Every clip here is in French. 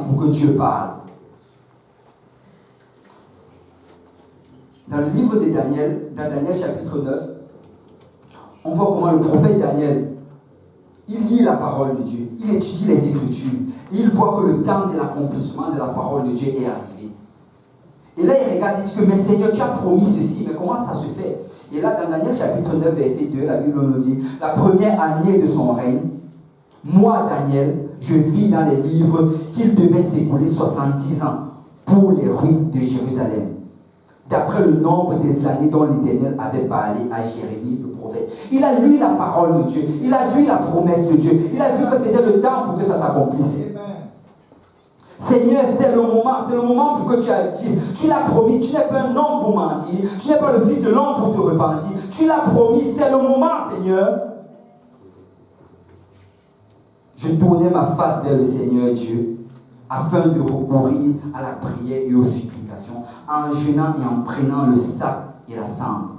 pour que Dieu parle. Dans le livre de Daniel, dans Daniel chapitre 9, on voit comment le prophète Daniel, il lit la parole de Dieu, il étudie les Écritures, et il voit que le temps de l'accomplissement de la parole de Dieu est arrivé. Et là, il regarde et dit que, mais Seigneur, tu as promis ceci, mais comment ça se fait? Et là, dans Daniel chapitre 9, verset 2, la Bible nous dit, la première année de son règne, moi, Daniel, je vis dans les livres qu'il devait s'écouler 70 ans pour les ruines de Jérusalem, d'après le nombre des années dont l'Éternel avait parlé à Jérémie, le prophète. Il a lu la parole de Dieu, il a vu la promesse de Dieu, il a vu que c'était le temps pour que ça s'accomplisse. Seigneur, c'est le moment pour que tu as dit, tu l'as promis, tu n'es pas un homme pour mentir, tu n'es pas le fils de l'homme pour te repentir, tu l'as promis, c'est le moment, Seigneur. Je tournais ma face vers le Seigneur Dieu, afin de recourir à la prière et aux supplications, en jeûnant et en prenant le sac et la cendre.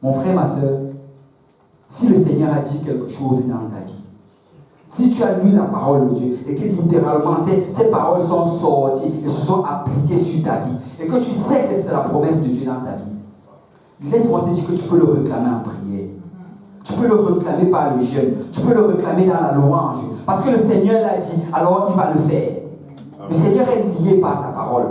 Mon frère, ma soeur, si le Seigneur a dit quelque chose dans ta vie, si tu as lu la parole de Dieu et que littéralement ces paroles sont sorties et se sont appliquées sur ta vie et que tu sais que c'est la promesse de Dieu dans ta vie, laisse-moi te dire que tu peux le réclamer en prière. Tu peux le réclamer par le jeûne. Tu peux le réclamer dans la louange. Parce que le Seigneur l'a dit, alors il va le faire. Le Seigneur est lié par sa parole.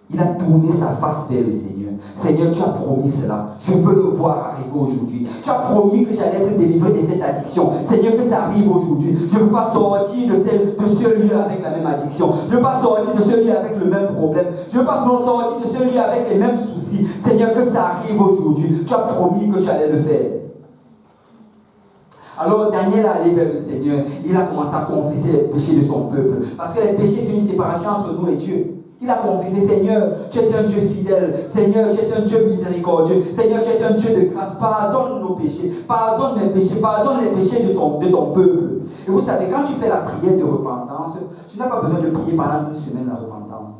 Il a tourné sa face vers le Seigneur. Seigneur, tu as promis cela. Je veux le voir arriver aujourd'hui. Tu as promis que j'allais être délivré de cette addiction. Seigneur, que ça arrive aujourd'hui. Je ne veux pas sortir de ce lieu avec la même addiction. Je ne veux pas sortir de ce lieu avec le même problème. Je ne veux pas sortir de ce lieu avec les mêmes soucis. Seigneur, que ça arrive aujourd'hui. Tu as promis que tu allais le faire. Alors Daniel est allé vers le Seigneur. Il a commencé à confesser les péchés de son peuple. Parce que les péchés font une séparation entre nous et Dieu. Il a confessé, Seigneur, tu es un Dieu fidèle. Seigneur, tu es un Dieu miséricordieux. Seigneur, tu es un Dieu de grâce. Pardonne nos péchés. Pardonne mes péchés. Pardonne les péchés de ton peuple. Et vous savez, quand tu fais la prière de repentance, tu n'as pas besoin de prier pendant une semaine la repentance.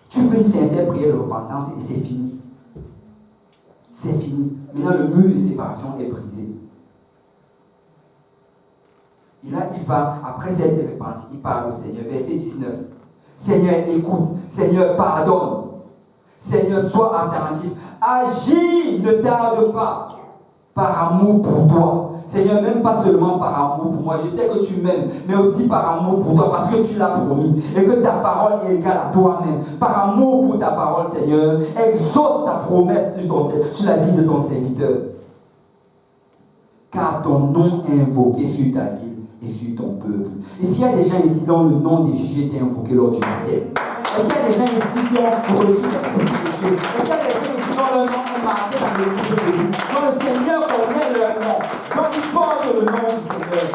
Tu fais une sincère prière de repentance et c'est fini. C'est fini. Maintenant, le mur de séparation est brisé. Et là, il va, après s'être repenti, il parle au Seigneur. Verset 19. Seigneur, écoute. Seigneur, pardonne. Seigneur, sois attentif. Agis, ne tarde pas. Par amour pour toi. Seigneur, même pas seulement par amour pour moi. Je sais que tu m'aimes, mais aussi par amour pour toi, parce que tu l'as promis. Et que ta parole est égale à toi-même. Par amour pour ta parole, Seigneur, exauce ta promesse sur la vie de ton serviteur. Car ton nom est invoqué sur ta ville et sur ton peuple. Et s'il y a des gens ici dont le nom des juges était invoqué lors du baptême, est-ce qu'il y a des gens ici qui ont reçu l'Esprit de Dieu? Est-ce qu'il y a des gens ici dont leur nom est marqué dans le livre de vie? Dont le Seigneur connaît leur nom, dont ils portent le nom du Seigneur?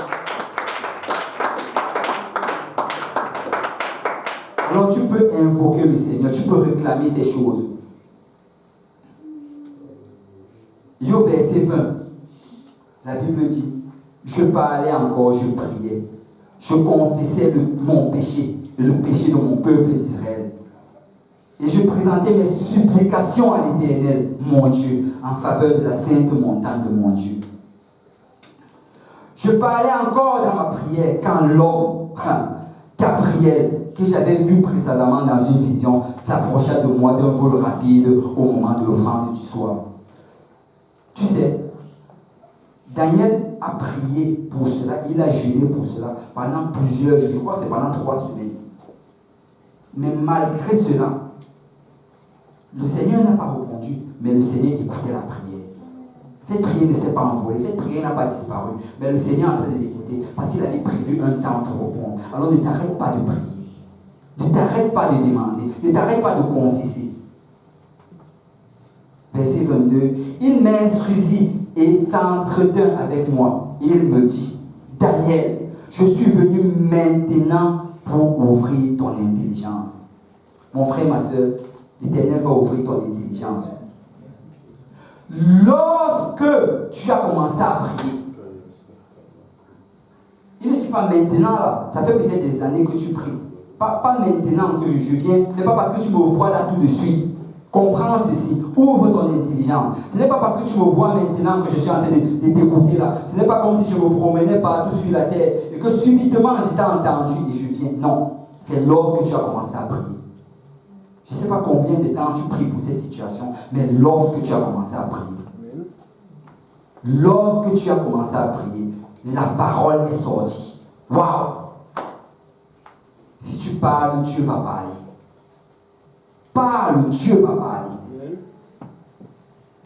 Alors tu peux invoquer le Seigneur, tu peux réclamer tes choses. Et au verset 20, la Bible dit, je parlais encore, je priais, je confessais mon péché, le péché de mon peuple d'Israël. Et je présentais mes supplications à l'Éternel, mon Dieu, en faveur de la sainte montagne de mon Dieu. Je parlais encore dans ma prière quand l'homme, Gabriel, que j'avais vu précédemment dans une vision, s'approcha de moi d'un vol rapide au moment de l'offrande du soir. Tu sais, Daniel a prié pour cela, il a jeûné pour cela pendant plusieurs jours, je crois que c'est pendant 3 semaines. Mais malgré cela, le Seigneur n'a pas répondu, mais le Seigneur écoutait la prière. Cette prière ne s'est pas envolée, cette prière n'a pas disparu, mais le Seigneur est en train de l'écouter parce qu'il avait prévu un temps pour répondre. Alors ne t'arrête pas de prier, ne t'arrête pas de demander, ne t'arrête pas de confesser. Verset 22, il m'instruisit et s'entretint avec moi. Il me dit, Daniel, je suis venu maintenant pour ouvrir ton intelligence. Mon frère, ma soeur, l'Éternel va ouvrir ton intelligence. Lorsque tu as commencé à prier, il ne dit pas maintenant là, ça fait peut-être des années que tu pries. Pas maintenant que je viens, ce n'est pas parce que tu me vois là tout de suite Comprends ceci, ouvre ton intelligence. Ce n'est pas parce que tu me vois maintenant que je suis en train de t'écouter là. Ce n'est pas comme si je me promenais partout sur la terre et que subitement je t'ai entendu et je viens. Non, c'est lorsque tu as commencé à prier. Je ne sais pas combien de temps tu pries pour cette situation, mais lorsque tu as commencé à prier. Lorsque tu as commencé à prier, la parole est sortie. Waouh! Si tu parles, Dieu va parler. Parle, Dieu va parler.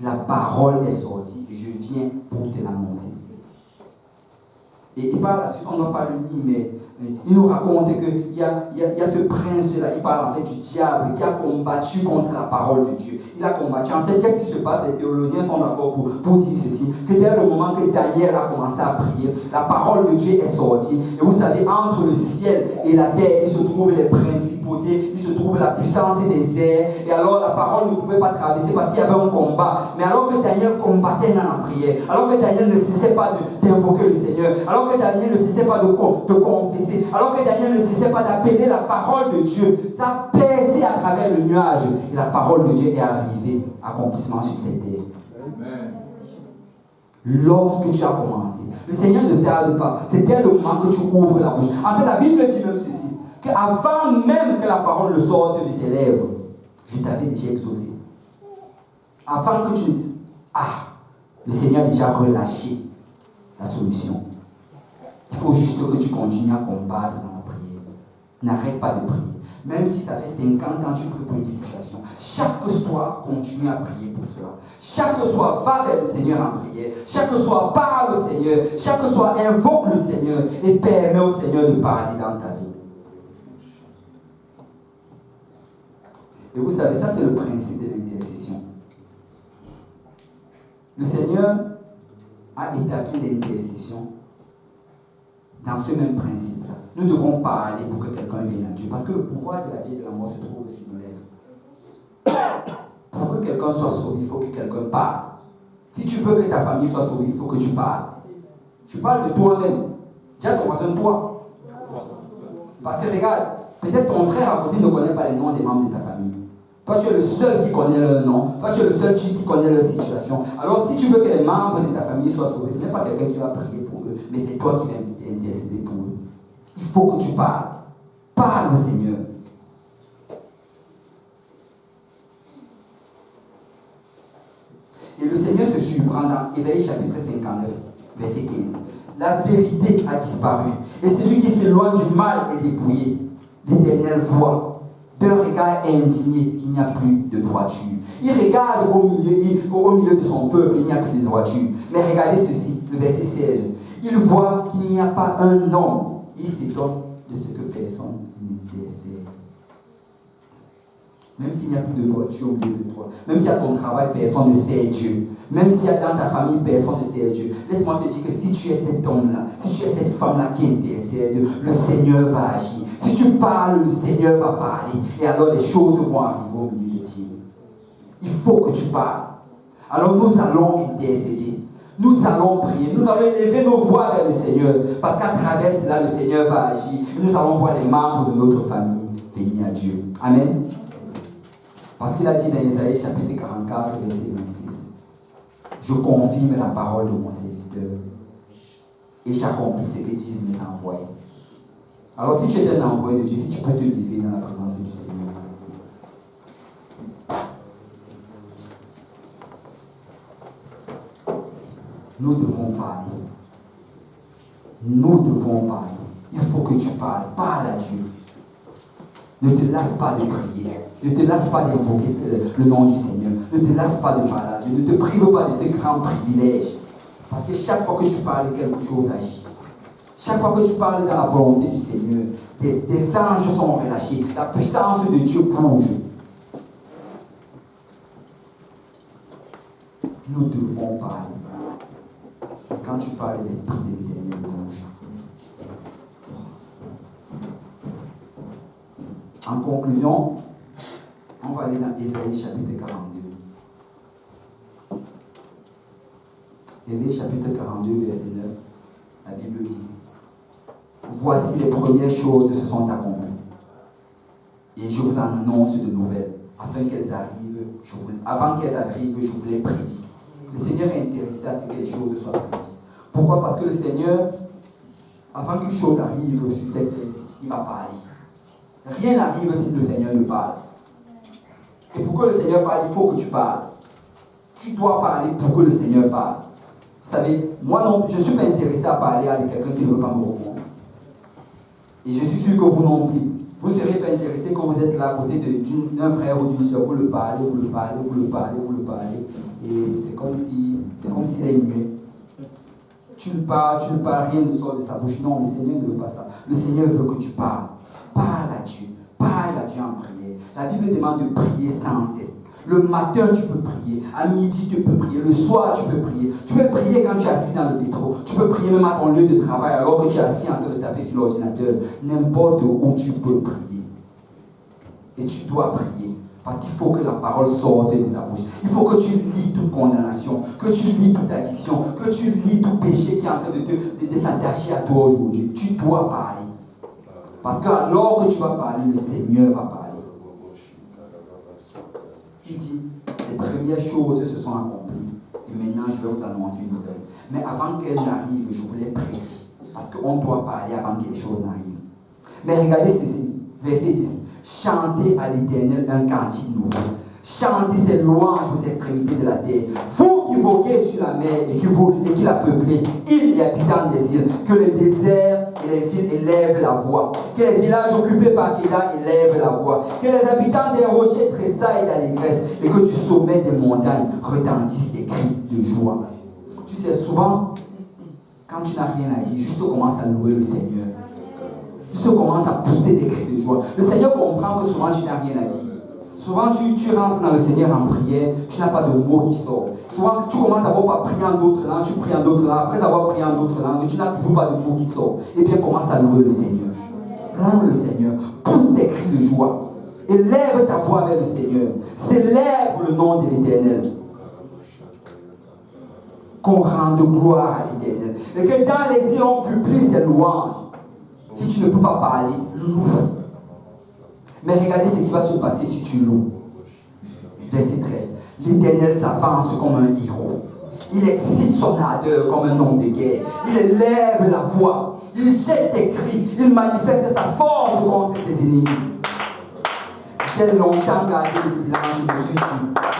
La parole est sortie et je viens pour te l'annoncer. Et par la suite, on ne va pas le lire, mais il nous raconte qu'il y a ce prince-là, il parle en fait du diable qui a combattu contre la parole de Dieu. Il a combattu. En fait, qu'est-ce qui se passe? Les théologiens sont d'accord pour dire ceci, que dès le moment que Daniel a commencé à prier, la parole de Dieu est sortie. Et vous savez, entre le ciel et la terre, il se trouve les principautés, il se trouve la puissance des airs. Et alors la parole ne pouvait pas traverser parce qu'il y avait un combat. Mais alors que Daniel combattait dans la prière, alors que Daniel ne cessait pas d'invoquer le Seigneur, alors que Daniel ne cessait pas de confesser, alors que Daniel ne cessait pas d'appeler la parole de Dieu, ça perçait à travers le nuage. Et la parole de Dieu est arrivée, accomplissement sur cette terre. Amen. Lorsque tu as commencé, le Seigneur ne tarde pas. C'est dès le moment que tu ouvres la bouche. En fait, la Bible dit même ceci, qu'avant même que la parole ne sorte de tes lèvres, je t'avais déjà exaucé. Avant que tu dises, le Seigneur a déjà relâché la solution. Il faut juste que tu continues à combattre dans la prière. N'arrête pas de prier. Même si ça fait 50 ans que tu pries pour une situation, chaque soir, continue à prier pour cela. Chaque soir, va vers le Seigneur en prière. Chaque soir, parle au Seigneur. Chaque soir, invoque le Seigneur et permets au Seigneur de parler dans ta vie. Et vous savez, ça c'est le principe de l'intercession. Le Seigneur a établi l'intercession dans ce même principe-là. Nous devons parler pour que quelqu'un vienne à Dieu. Parce que le pouvoir de la vie et de la mort se trouve sur nos lèvres. Pour que quelqu'un soit sauvé, il faut que quelqu'un parle. Si tu veux que ta famille soit sauvée, il faut que tu parles. Tu parles de toi-même. Dis à ton voisin, toi. Parce que regarde, peut-être ton frère à côté ne connaît pas les noms des membres de ta famille. Toi, tu es le seul qui connaît leur nom. Toi, tu es le seul qui connaît leur situation. Alors, si tu veux que les membres de ta famille soient sauvés, ce n'est pas quelqu'un qui va prier pour eux, mais c'est toi qui vas intercéder pour eux. Il faut que tu parles. Parle au Seigneur. Et le Seigneur se surprend dans Ésaïe chapitre 59, verset 15. La vérité a disparu. Et celui qui s'éloigne du mal est dépouillé. L'Éternel voit d'un regard indigné qu'il n'y a plus de droiture. Il regarde au milieu de son peuple, il n'y a plus de droiture. Mais regardez ceci, le verset 16. Il voit qu'il n'y a pas un homme. Il s'étonne de ce que personne n'intercède. Même s'il n'y a plus de droiture au milieu de toi, même si à ton travail, personne ne sert Dieu, même si dans ta famille, personne ne sert Dieu, laisse-moi te dire que si tu es cet homme-là, si tu es cette femme-là qui intercède, le Seigneur va agir. Si tu parles, le Seigneur va parler. Et alors les choses vont arriver au milieu de Dieu. Il faut que tu parles. Alors nous allons intercéder. Nous allons prier. Nous allons élever nos voix vers le Seigneur. Parce qu'à travers cela, le Seigneur va agir. Et nous allons voir les membres de notre famille venir à Dieu. Amen. Parce qu'il a dit dans Isaïe chapitre 44, verset 26. Je confirme la parole de mon serviteur. Et j'accomplis ce que disent mes envoyés. Alors si tu es un envoyé de Dieu, si tu peux te lever dans la présence du Seigneur. Nous devons parler. Nous devons parler. Il faut que tu parles. Parle à Dieu. Ne te lasse pas de prier. Ne te lasse pas d'invoquer le nom du Seigneur. Ne te lasse pas de parler à Dieu. Ne te prive pas de ces grands privilèges. Parce que chaque fois que tu parles, quelque chose agit. Chaque fois que tu parles dans la volonté du Seigneur, des anges sont relâchés. La puissance de Dieu bouge. Nous devons parler. Et quand tu parles, l'Esprit de l'Éternel bouge. En conclusion, on va aller dans Ésaïe chapitre 42. Ésaïe chapitre 42, verset 9. La Bible dit: voici les premières choses se sont accomplies. Et je vous annonce de nouvelles. avant qu'elles arrivent, je vous l'ai prédit. Le Seigneur est intéressé à ce que les choses soient prédites. Pourquoi? Parce que le Seigneur, avant qu'une chose arrive sur cette terre, il va parler. Rien n'arrive si le Seigneur ne parle. Et pour que le Seigneur parle, il faut que tu parles. Tu dois parler pour que le Seigneur parle. Vous savez, moi non, je ne suis pas intéressé à parler avec quelqu'un qui ne veut pas me répondre. Et je suis sûr que vous non plus. Vous ne serez pas intéressé quand vous êtes là à côté d'un frère ou d'une soeur. Vous le parlez, vous le parlez, vous le parlez, vous le parlez. Et c'est comme s'il est muet. Tu le parles, rien ne sort de sa bouche. Non, le Seigneur ne veut pas ça. Le Seigneur veut que tu parles. Parle à Dieu. Parle à Dieu en prière. La Bible demande de prier sans cesse. Le matin, tu peux prier. À midi, tu peux prier. Le soir, tu peux prier. Tu peux prier quand tu es assis dans le métro. Tu peux prier même à ton lieu de travail alors que tu es assis en train de taper sur l'ordinateur. N'importe où tu peux prier. Et tu dois prier. Parce qu'il faut que la parole sorte de ta bouche. Il faut que tu lis toute condamnation, que tu lis toute addiction, que tu lis tout péché qui est en train de s'attacher à toi aujourd'hui. Tu dois parler. Parce que alors que tu vas parler, le Seigneur va parler. Il dit, les premières choses se sont accomplies. Et maintenant, je vais vous annoncer une nouvelle. Mais avant qu'elles n'arrivent, je vous l'ai prédit. Parce qu'on doit parler avant que les choses n'arrivent. Mais regardez ceci, verset 10. Chantez à l'Éternel un cantique nouveau. Chantez ses louanges aux extrémités de la terre. Vous qui voguez sur la mer et qui la peuplez, îles et habitants des îles, que le désert et les villes élèvent la voix. Que les villages occupés par Kéda élèvent la voix. Que les habitants des rochers tressaillent d'allégresse et que du sommet des montagnes retentissent des cris de joie. Tu sais, souvent, quand tu n'as rien à dire, juste commence à louer le Seigneur. Juste commence à pousser des cris de joie. Le Seigneur comprend que souvent tu n'as rien à dire. Souvent, tu rentres dans le Seigneur en prière, tu n'as pas de mots qui sortent. Souvent, tu commences d'abord par prier en d'autres langues, tu pries en d'autres langues. Après avoir prié en d'autres langues, tu n'as toujours pas de mots qui sortent. Et bien, commence à louer le Seigneur. Loue le Seigneur. Pousse des cris de joie. Élève ta voix vers le Seigneur. Célèbre le nom de l'Éternel. Qu'on rende gloire à l'Éternel. Et que dans les îles, on publie ses louanges. Si tu ne peux pas parler, loue. Mais regardez ce qui va se passer si tu loues. Verset 13. L'Éternel s'avance comme un héros. Il excite son ardeur comme un homme de guerre. Il élève la voix. Il jette des cris. Il manifeste sa force contre ses ennemis. J'ai longtemps gardé le silence, je me suis dit.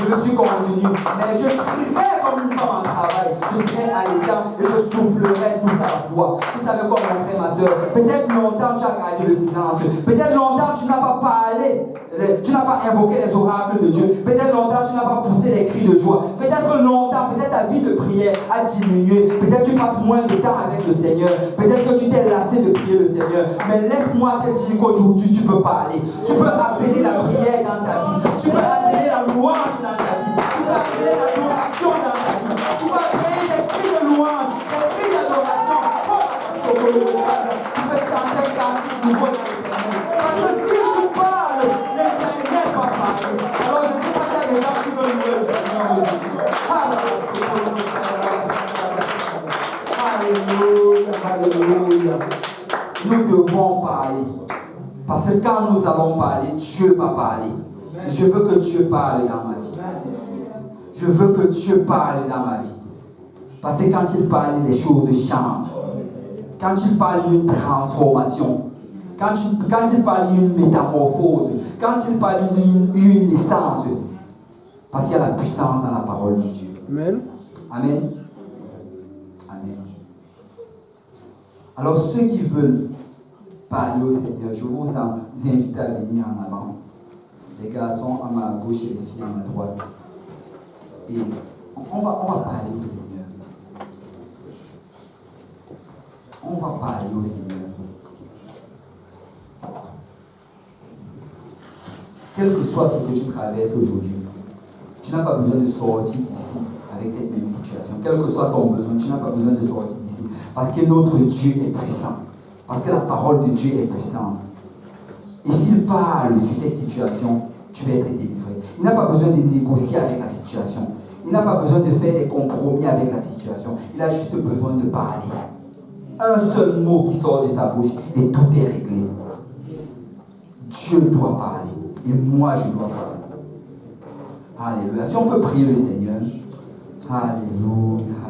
Je me suis contenu. Mais je crierai comme une femme en travail. Je serai allaitant et je soufflerai toute sa voix. Vous savez quoi, mon frère, ma soeur? Peut-être longtemps tu as gardé le silence. Peut-être longtemps tu n'as pas parlé. Tu n'as pas invoqué les oracles de Dieu. Peut-être longtemps tu n'as pas poussé les cris de joie. Peut-être longtemps, peut-être ta vie de prière a diminué. Peut-être tu passes moins de temps avec le Seigneur. Peut-être que tu t'es lassé de prier le Seigneur. Mais laisse-moi te dire qu'aujourd'hui tu peux parler. Tu peux appeler la prière dans ta vie. Tu peux appeler la louange dans ta vie. Tu peux appeler l'adoration dans ta vie. Tu peux appeler des cris de louange, des cris d'adoration. Tu peux chanter un cantique nouveau dans l'Éternel. Parce que si tu parles, l'Éternel va parler. Alors je ne sais pas s'il y a des gens qui veulent louer le Seigneur aujourd'hui. Alléluia, alléluia. Nous devons parler. Parce que quand nous allons parler, Dieu va parler. Je veux que Dieu parle dans ma vie. Je veux que Dieu parle dans ma vie. Parce que quand il parle, les choses changent. Quand il parle, il y a une transformation. Quand il parle, il y a une métamorphose. Quand il parle, il y a une naissance. Parce qu'il y a la puissance dans la parole de Dieu. Amen. Amen. Amen. Alors ceux qui veulent parler au Seigneur, je vous invite à venir en avant. Les garçons à ma gauche et les filles à ma droite. Et on va parler au Seigneur. On va parler au Seigneur. Quel que soit ce que tu traverses aujourd'hui, tu n'as pas besoin de sortir d'ici avec cette même situation. Quel que soit ton besoin, tu n'as pas besoin de sortir d'ici. Parce que notre Dieu est puissant. Parce que la parole de Dieu est puissante. Et s'il parle sur cette situation, tu vas être délivré. Il n'a pas besoin de négocier avec la situation. Il n'a pas besoin de faire des compromis avec la situation. Il a juste besoin de parler. Un seul mot qui sort de sa bouche et tout est réglé. Dieu doit parler. Et moi, je dois parler. Alléluia. Si on peut prier le Seigneur. Alléluia.